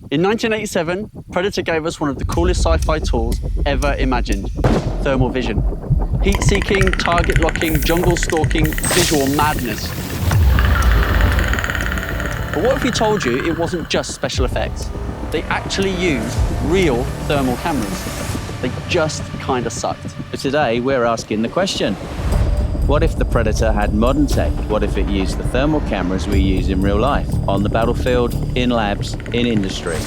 In 1987, Predator gave us one of the coolest sci-fi tools ever imagined, thermal vision. Heat-seeking, target-locking, jungle-stalking, visual madness. But what if we told you it wasn't just special effects? They actually used real thermal cameras. They just kind of sucked. But today, we're asking the question. What if the Predator had modern tech? What if it used the thermal cameras we use in real life, on the battlefield, in labs, in industry?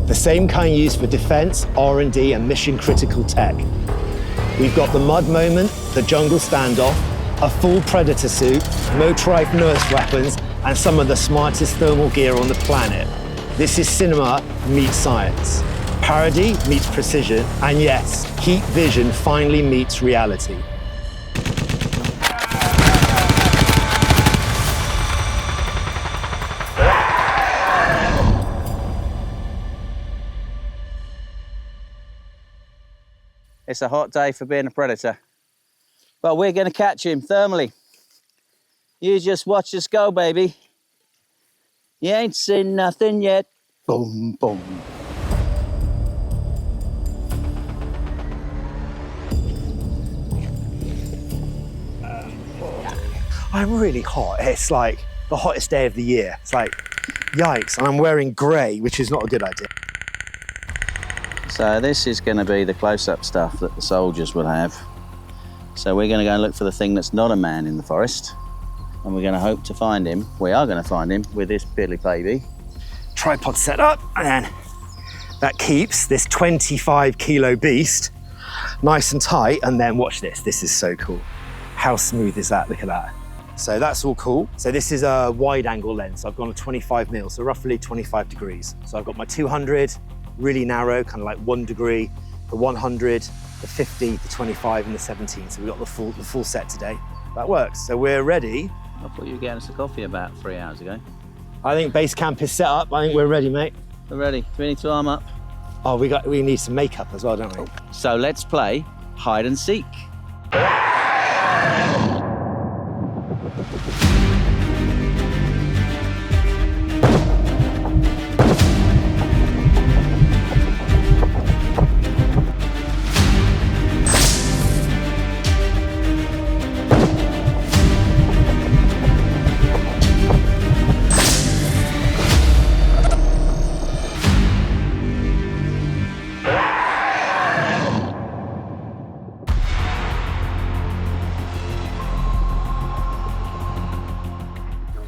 The same kind used for defense, R&D, and mission-critical tech. We've got the mud moment, the jungle standoff, a full Predator suit, motorized nurse weapons, and some of the smartest thermal gear on the planet. This is cinema meets science. Parody meets precision, and yes, heat vision finally meets reality. It's a hot day for being a Predator. But we're gonna catch him thermally. You just watch us go, baby. You ain't seen nothing yet. Boom, boom. I'm really hot. It's like the hottest day of the year. It's like, yikes. And I'm wearing grey, which is not a good idea. So this is going to be the close-up stuff that the soldiers will have. So we're going to go and look for the thing that's not a man in the forest. And we're going to hope to find him. We are going to find him with this Billy baby. Tripod set up, and then that keeps this 25-kilo beast nice and tight. And then watch this. This is so cool. How smooth is that? Look at that. So that's all cool. So this is a wide angle lens. I've gone a 25 mil, so roughly 25 degrees. So I've got my 200, really narrow, kind of like 1 degree, the 100, the 50, the 25, and the 17. So we've got the full set today. That works. So we're ready. I thought you were getting us a coffee about 3 hours ago. I think base camp is set up. I think we're ready, mate. We're ready. Do we need to arm up? Oh, we need some makeup as well, don't we? So let's play hide and seek.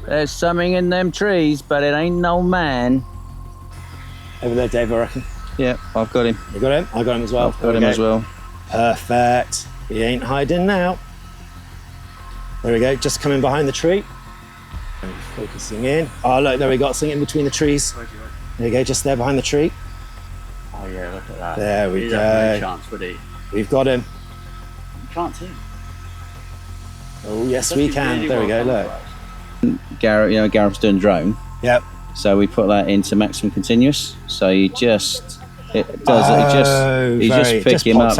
There's something in them trees, but it ain't no man. Over there, Dave, I reckon. Yeah, I've got him. You got him? I got him as well. I've got him as well. Perfect. He ain't hiding now. There we go, just coming behind the tree. Focusing in. Oh, look, there we got something in between the trees. There you go, just there behind the tree. Oh yeah, look at that. There we He'd go. have no chance, would he? We've got him. You can't see him. Oh, yes, we can. Really there we go, look. Gareth, Gareth's doing drone. Yep. So we put that into maximum continuous. So you just, you just pick him up.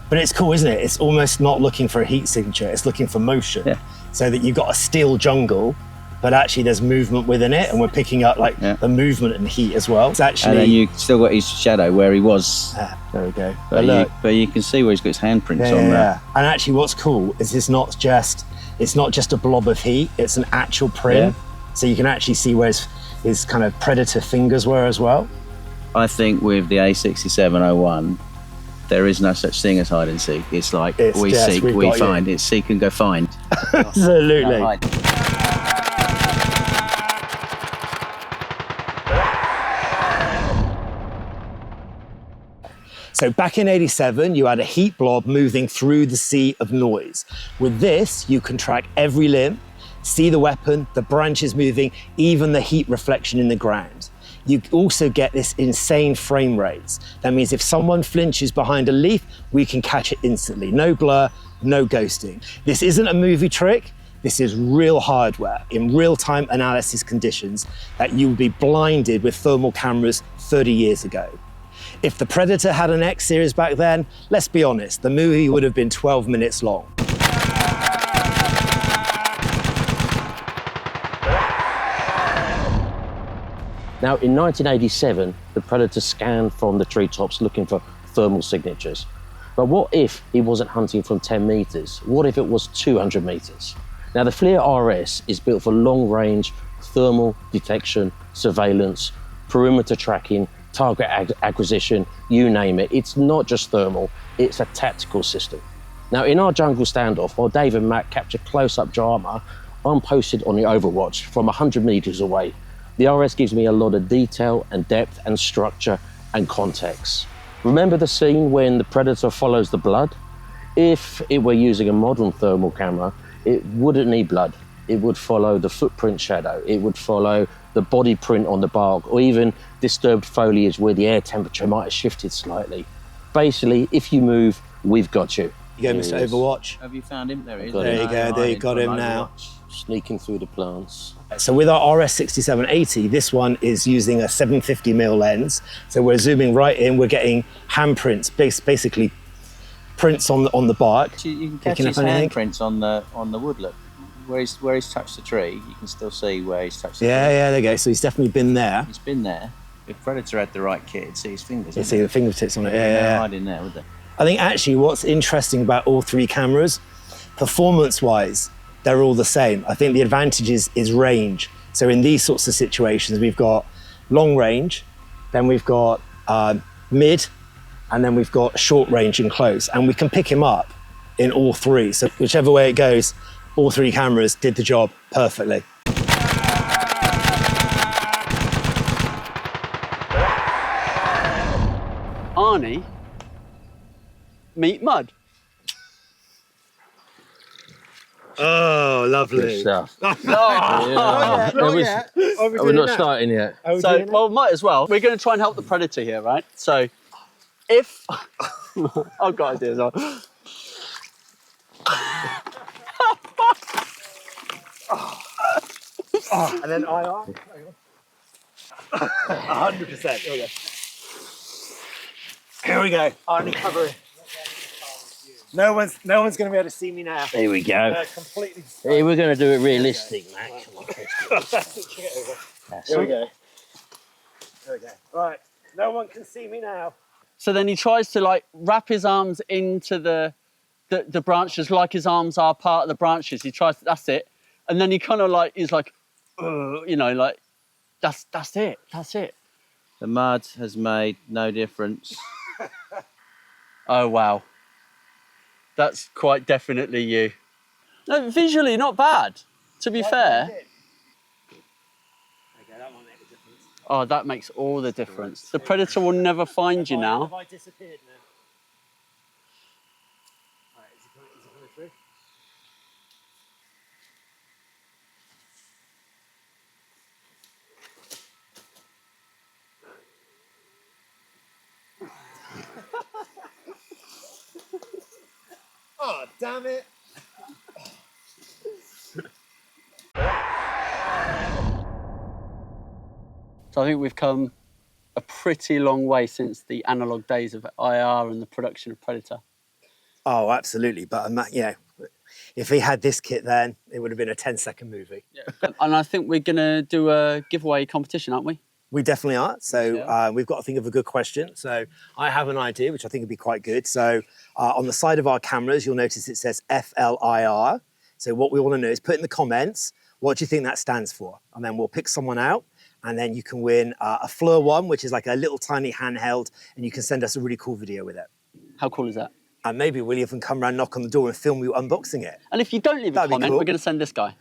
But it's cool, isn't it? It's almost not looking for a heat signature. It's looking for motion. Yeah. So that you've got a still jungle, but actually there's movement within it, and we're picking up like the movement and heat as well. It's actually. And then you still got his shadow where he was. There we go. But you can see where he's got his handprints on there. And actually, what's cool is it's not just a blob of heat. It's an actual print. Yeah. So you can actually see where his kind of Predator fingers were as well. I think with the A6701, there is no such thing as hide and seek. It's like we seek, we find. It's seek and go find. Absolutely. No, so back in '87, you had a heat blob moving through the sea of noise. With this, you can track every limb, see the weapon, the branches moving, even the heat reflection in the ground. You also get this insane frame rates. That means if someone flinches behind a leaf, we can catch it instantly. No blur, no ghosting. This isn't a movie trick. This is real hardware in real-time analysis conditions that you would be blinded with thermal cameras 30 years ago. If the Predator had an X-Series back then, let's be honest, the movie would have been 12 minutes long. Now, in 1987, the Predator scanned from the treetops looking for thermal signatures. But what if he wasn't hunting from 10 meters? What if it was 200 meters? Now, the FLIR RS is built for long-range thermal detection, surveillance, perimeter tracking, target acquisition, you name it. It's not just thermal, it's a tactical system. Now, in our jungle standoff, while Dave and Matt capture close-up drama, I'm posted on the overwatch from 100 meters away. The RS gives me a lot of detail and depth and structure and context. Remember the scene when the Predator follows the blood? If it were using a modern thermal camera, it wouldn't need blood. It would follow the footprint shadow. It would follow the body print on the bark, or even disturbed foliage where the air temperature might have shifted slightly. Basically, if you move, we've got you. You go, Mr. Overwatch. Have you found him? There he is. There you go, there you got him now. Sneaking through the plants. So with our RS-6780, this one is using a 750mm lens. So we're zooming right in, we're getting handprints, basically prints on the bark. You can catch his handprints on the wood, look. Where he's touched the tree, you can still see where he's touched the tree. Yeah, there you go. So he's definitely been there. He's been there. If Predator had the right kit, you'd see his fingers. You see the fingertips on it, They're yeah. hiding there, would they? I think actually what's interesting about all three cameras, performance-wise, they're all the same. I think the advantage is range. So in these sorts of situations, we've got long range, then we've got mid, and then we've got short range and close. And we can pick him up in all three. So whichever way it goes, all three cameras did the job perfectly. Arnie, meet Mud. Oh, lovely. Good stuff. Not yet. We're not starting yet. So, well, might as well. We're going to try and help the Predator here, right? So, if... I've got ideas. And then IR. 100%. Here we go. Here we go. Arnie covering. No one's going to be able to see me now. Here we go. Completely. Hey, we're going to do it realistic, Matt. Come on. Here we go. Here we go. Right. No one can see me now. So then he tries to like wrap his arms into the branches like his arms are part of the branches. He tries to, that's it. And then he kind of like, he's like, you know, like, that's it. The mud has made no difference. Oh, wow. That's quite definitely you. No, visually not bad, to be fair. Okay, that won't make a difference. Oh, that makes all the difference. The Predator will never find you now. Have I disappeared now? All right, is he coming through? Oh, damn it. So I think we've come a pretty long way since the analog days of IR and the production of Predator. Oh, absolutely. But if he had this kit then, it would have been a 10-second movie. Yeah. And I think we're going to do a giveaway competition, aren't we? We definitely are. So we've got to think of a good question. So I have an idea, which I think would be quite good. So on the side of our cameras, you'll notice it says FLIR. So what we want to know is put in the comments, what do you think that stands for? And then we'll pick someone out. And then you can win a FLIR one, which is like a little tiny handheld, and you can send us a really cool video with it. How cool is that? And maybe we'll even come around, knock on the door and film you unboxing it. And if you don't leave a comment, cool. we're going to send this guy.